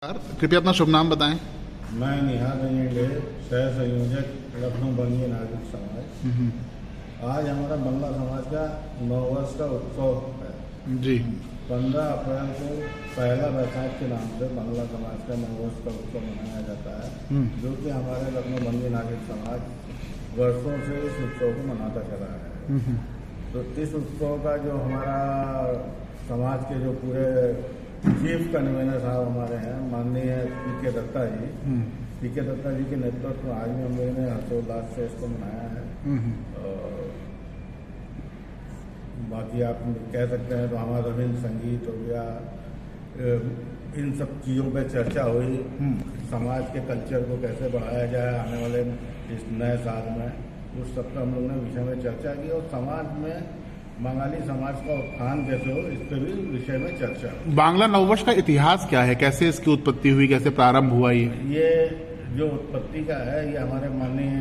कृपया अपना शुभ नाम बताएं। मैं निहाल इंगे सह संयोजक लखनऊ बंगी नागरिक समाज। आज हमारा बंगला समाज का 9 वर्ष का उत्सव है जी। 15 अप्रैल को पहला बैसाख के नाम से बंगला समाज का 9 वर्ष का उत्सव मनाया जाता है, जो कि हमारे लखनऊ बंगी नागरिक समाज वर्षों से इस उत्सव को मनाता चला है। तो इस उत्सव का जो हमारा समाज के जो पूरे चीफ कन्वीनर साहब हमारे हैं माननीय पी.के. दत्ता जी, पी.के. दत्ता जी के नेतृत्व में आज भी हम लोगों ने हर्षोल्लास से इसको मनाया है। बाकी आप कह सकते हैं तो हमारा रविंद्र संगीत हो गया, इन सब चीज़ों पे चर्चा हुई। समाज के कल्चर को कैसे बढ़ाया जाए आने वाले इस नए साल में, उस सब का हम लोगों ने विषय में चर्चा की और समाज में बंगाली समाज का उत्थान कैसे हो इस पर भी विषय में चर्चा। बांग्ला नववर्ष का इतिहास क्या है, कैसे इसकी उत्पत्ति हुई, कैसे प्रारंभ हुआ? ये जो उत्पत्ति का है ये हमारे माननीय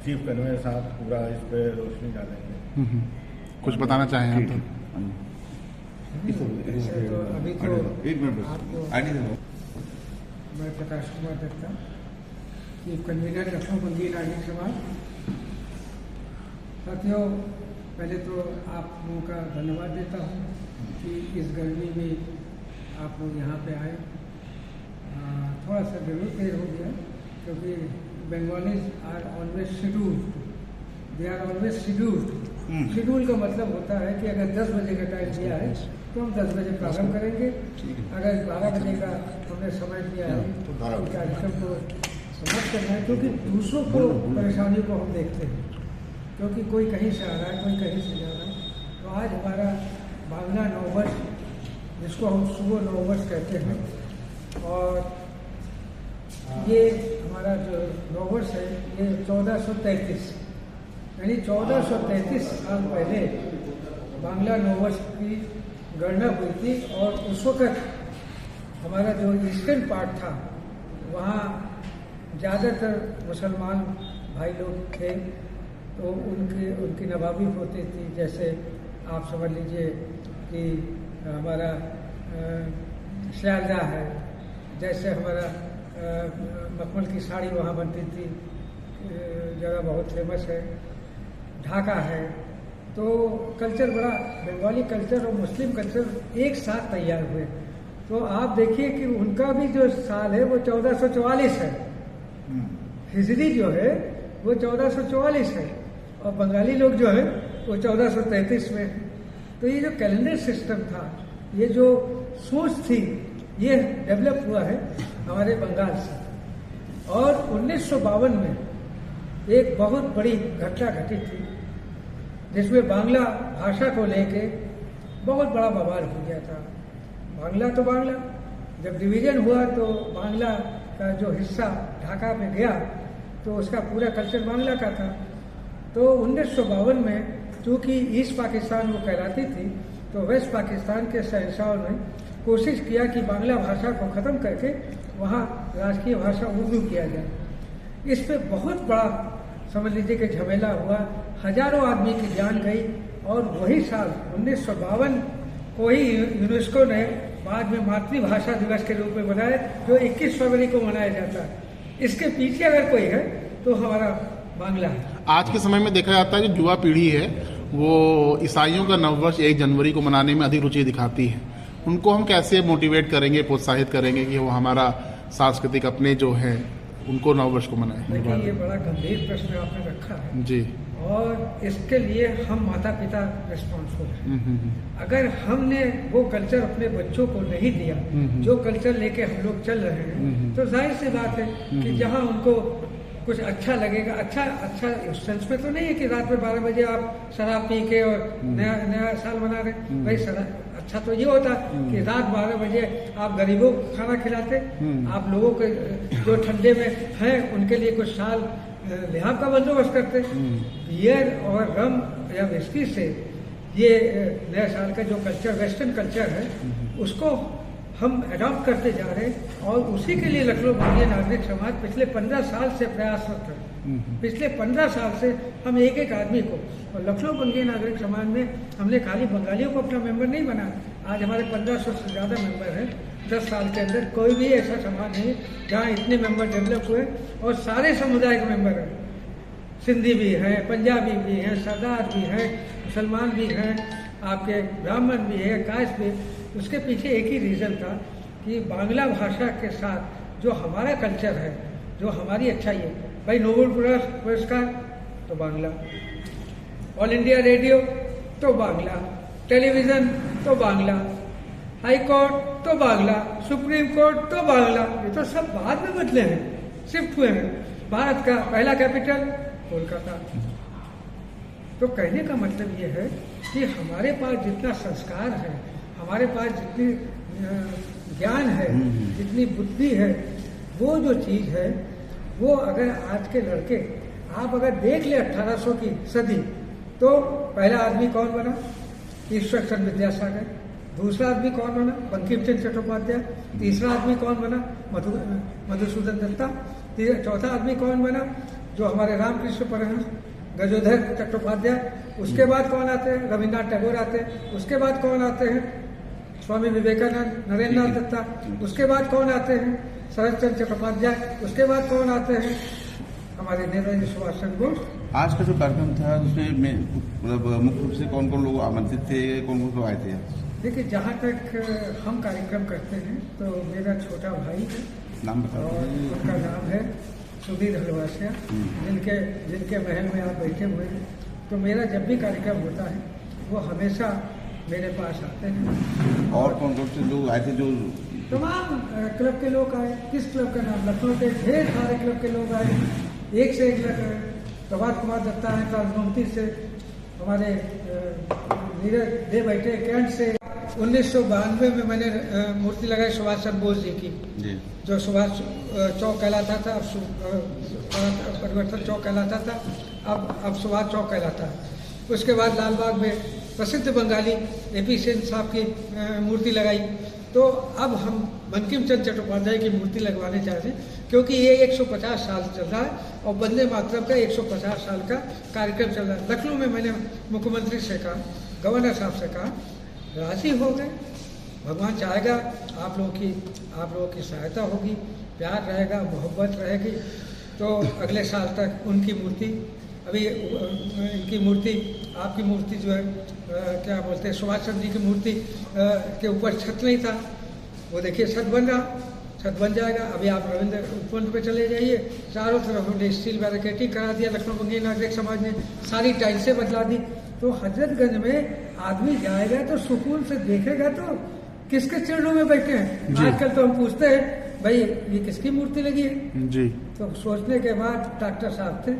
चीफ कन्वीनर साहब पूरा इस पे रोशनी डालेंगे। कुछ बताना चाहें आप? अभी तो एक मिनट, मैं प्रकाश कुमार दत्ता, चीफ कन्वीनर लखनऊ बंगी नागरिक समाज। साथियों, पहले तो आप लोगों का धन्यवाद देता हूँ कि इस गर्मी में आप लोग यहाँ पे आए। थोड़ा सा जरूर देर हो गया क्योंकि Bengalis are always scheduled, they are always scheduled. Schedule का मतलब होता है कि अगर 10 बजे का टाइम दिया है तो हम 10 बजे प्रारंभ करेंगे। अगर 12 बजे का हमने समय दिया है तो कार्यक्रम को समाप्त करना है, क्योंकि दूसरों को परेशानियों को हम देखते हैं, क्योंकि कोई कहीं से आ रहा है, कोई कहीं से जा रहा है। तो आज हमारा बांग्ला नववर्ष, जिसको हम शुभ नववर्ष कहते हैं, और ये हमारा जो नववर्ष है ये 1433 यानी 1433 साल पहले बांग्ला नववर्ष की गणना हुई थी। और उस वक्त हमारा जो ईस्टर्न पार्ट था वहाँ ज़्यादातर मुसलमान भाई लोग थे, तो उनकी नवाबी होती थी। जैसे आप समझ लीजिए कि हमारा सियालदा है, जैसे हमारा मखमल की साड़ी वहाँ बनती थी, जगह बहुत फेमस है। ढाका है। तो कल्चर बड़ा, बंगाली कल्चर और मुस्लिम कल्चर एक साथ तैयार हुए। तो आप देखिए कि उनका भी जो साल है वो 1444 है, हिजरी जो है वो 1444 है, और बंगाली लोग जो है वो 1433 में। तो ये जो कैलेंडर सिस्टम था, ये जो सोच थी, ये डेवलप हुआ है हमारे बंगाल से। और 1952 में एक बहुत बड़ी घटना घटी थी जिसमें बांग्ला भाषा को लेके बहुत बड़ा बवाल हो गया था। बांग्ला तो बांग्ला, जब डिवीजन हुआ तो बांग्ला का जो हिस्सा ढाका में गया तो उसका पूरा कल्चर बांग्ला का था। तो 1952 में चूँकि ईस्ट पाकिस्तान वो कहलाती थी, तो वेस्ट पाकिस्तान के शहंशाहों ने कोशिश किया कि बांग्ला भाषा को ख़त्म करके वहाँ राष्ट्रीय भाषा उर्दू किया जाए। इस पे बहुत बड़ा समझ लीजिए कि झमेला हुआ, हजारों आदमी की जान गई। और वही साल 1952 को ही यूनेस्को ने बाद में मातृभाषा दिवस के रूप में मनाया, जो 21 फरवरी को मनाया जाता है। इसके पीछे अगर कोई है तो हमारा बांग्ला है। आज के समय में देखा जाता है कि युवा पीढ़ी है वो ईसाइयों का नववर्ष 1 जनवरी को मनाने में अधिक रुचि दिखाती है। उनको हम कैसे मोटिवेट करेंगे, प्रोत्साहित करेंगे कि वो हमारा सांस्कृतिक अपने जो है उनको नववर्ष को मनाएं? देखिए, ये बड़ा गंभीर प्रश्न आपने रखा है जी, और इसके लिए हम माता पिता रिस्पॉन्सिबल हैं। अगर हमने वो कल्चर अपने बच्चों को नहीं दिया जो कल्चर लेके हम लोग चल रहे हैं, तो जाहिर सी बात है कि जहाँ उनको कुछ अच्छा लगेगा, अच्छा उस सेंस में तो नहीं है कि रात में 12 बजे आप शराब पी के और नया साल मना रहे। भाई अच्छा तो ये होता कि रात 12 बजे आप गरीबों को खाना खिलाते, आप लोगों के जो ठंडे में हैं उनके लिए कुछ साल लिहाफ का बंदोबस्त करते। बियर और रम या विस्की से ये नया साल का जो कल्चर, वेस्टर्न कल्चर है, उसको हम अडॉप्ट करते जा रहे हैं। और उसी के लिए लखनऊ बंगी नागरिक समाज पिछले 15 साल से प्रयासरत है। पिछले 15 साल से हम एक एक आदमी को, और लखनऊ बंगी नागरिक समाज में हमने खाली बंगालियों को अपना मेंबर नहीं बनाया, आज हमारे 1500 से ज़्यादा मेंबर हैं 10 साल के अंदर कोई भी ऐसा समाज नहीं जहाँ इतने मेंबर डेवलप हुए और सारे समुदाय के मेंबर हैं। सिंधी भी हैं, पंजाबी भी हैं, सरदार भी हैं, मुसलमान भी हैं, आपके ब्राह्मण भी है, कास्ट भी। उसके पीछे एक ही रीज़न था कि बांग्ला भाषा के साथ जो हमारा कल्चर है, जो हमारी अच्छाई है, भाई नोबेल पुरस्कार तो बांग्ला, ऑल इंडिया रेडियो तो बांग्ला, टेलीविज़न तो बांग्ला, हाई कोर्ट तो बांग्ला, सुप्रीम कोर्ट तो बांग्ला। ये तो सब बाद में बदले हैं, शिफ्ट हुए हैं। भारत का पहला कैपिटल कोलकाता। तो कहने का मतलब ये है कि हमारे पास जितना संस्कार है, हमारे पास जितनी ज्ञान है, जितनी बुद्धि है, वो जो चीज़ है वो अगर आज के लड़के आप अगर देख ले 1800 की सदी, तो पहला आदमी कौन बना? ईश्वर चंद्र विद्यासागर। दूसरा आदमी कौन बना? बंकिम चंद्र चट्टोपाध्याय। तीसरा आदमी कौन बना? मधुसूदन दत्ता। चौथा आदमी कौन बना? जो हमारे रामकृष्ण परमहंस गजोधर चट्टोपाध्याय। उसके बाद कौन आते हैं? रविन्द्रनाथ टैगोर आते हैं। उसके बाद कौन आते हैं? स्वामी विवेकानंद, नरेंद्रनाथ दत्ता। उसके बाद कौन आते हैं? शरद चंद्र चट्टोपाध्याय। उसके बाद कौन आते हैं? हमारे नेताजी सुभाष चंद्र बोस। आज का जो कार्यक्रम था उसमें मतलब मुख्य रूप से कौन कौन लोग आमंत्रित थे, कौन कौन लोग आए थे? देखिए, जहाँ तक हम कार्यक्रम करते हैं तो मेरा छोटा भाई है, नाम बताओ। और उनका नाम है सुधीर हलवासिया, जिनके महल में आप बैठे हुए हैं। तो मेरा जब भी कार्यक्रम होता है वो हमेशा मेरे पास आते हैं। और कौन कौन से लोग आए थे? जो तमाम क्लब के लोग आए। किस क्लब का नाम? लखनऊ के ढेर सारे क्लब के लोग आए, एक से एक लग आए। प्रभात कुमार दत्ता है ट्रांसमोमती से, हमारे नीरज दे बैठे कैंट से। 1992 में मैंने मूर्ति लगाई सुभाष चंद्र बोस जी की, जो सुभाष चौक कहलाता था, अब परिवर्तन चौक कहलाता था, अब सुभाष चौक कहलाता है। उसके बाद लाल बाग में प्रसिद्ध बंगाली AP सेन साहब की मूर्ति लगाई। तो अब हम बंकिम चंद्र चट्टोपाध्याय की मूर्ति लगवाने चाहते हैं, क्योंकि ये 150 साल चल रहा है और वंदे मातरम का 150 साल का कार्यक्रम चल रहा है। लखनऊ में मैंने मुख्यमंत्री से कहा, गवर्नर साहब से कहा, राजी हो गए। भगवान चाहेगा आप लोगों की सहायता होगी, प्यार रहेगा, मोहब्बत रहेगी, तो अगले साल तक उनकी मूर्ति, अभी इनकी मूर्ति, आपकी मूर्ति जो है क्या बोलते हैं, सुभाष चंद्र जी की मूर्ति के ऊपर छत नहीं था, वो देखिए छत बन रहा, छत बन जाएगा। अभी आप रविंद्र उपवन पे चले जाइए, चारों तरफ हमने स्टील बैरिकेडिंग करा दिया। लखनऊ बंगाली नागरिक समाज ने सारी टाइल्सें बदला दी। तो हजरतगंज में आदमी जाएगा तो सुकून से देखेगा तो किसके चरणों में बैठे हैं। आजकल तो हम पूछते हैं, भाई ये किसकी मूर्ति लगी है जी। तो सोचने के बाद डॉक्टर साहब थे,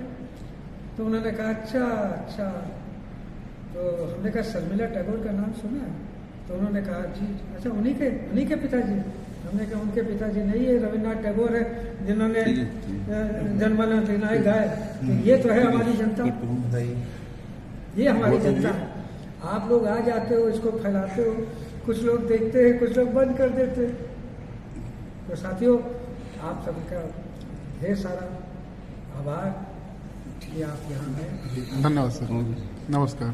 तो उन्होंने कहा अच्छा। तो हमने कहा शर्मिला टैगोर का नाम सुना है? तो उन्होंने कहा जी। अच्छा, उन्हीं के पिताजी? हमने कहा उनके पिताजी नहीं है, रविन्द्रनाथ टैगोर है, जिन्होंने जनगण मन अधिनायक गाए। तो ये तो है हमारी जनता, ये हमारी जनता है। आप लोग आ जाते हो, इसको फैलाते हो, कुछ लोग देखते हैं, कुछ लोग बंद कर देते हैं। तो साथियों, आप सबका ढेर सारा आभार कि आप यहाँ आए। धन्यवाद सर, नमस्कार।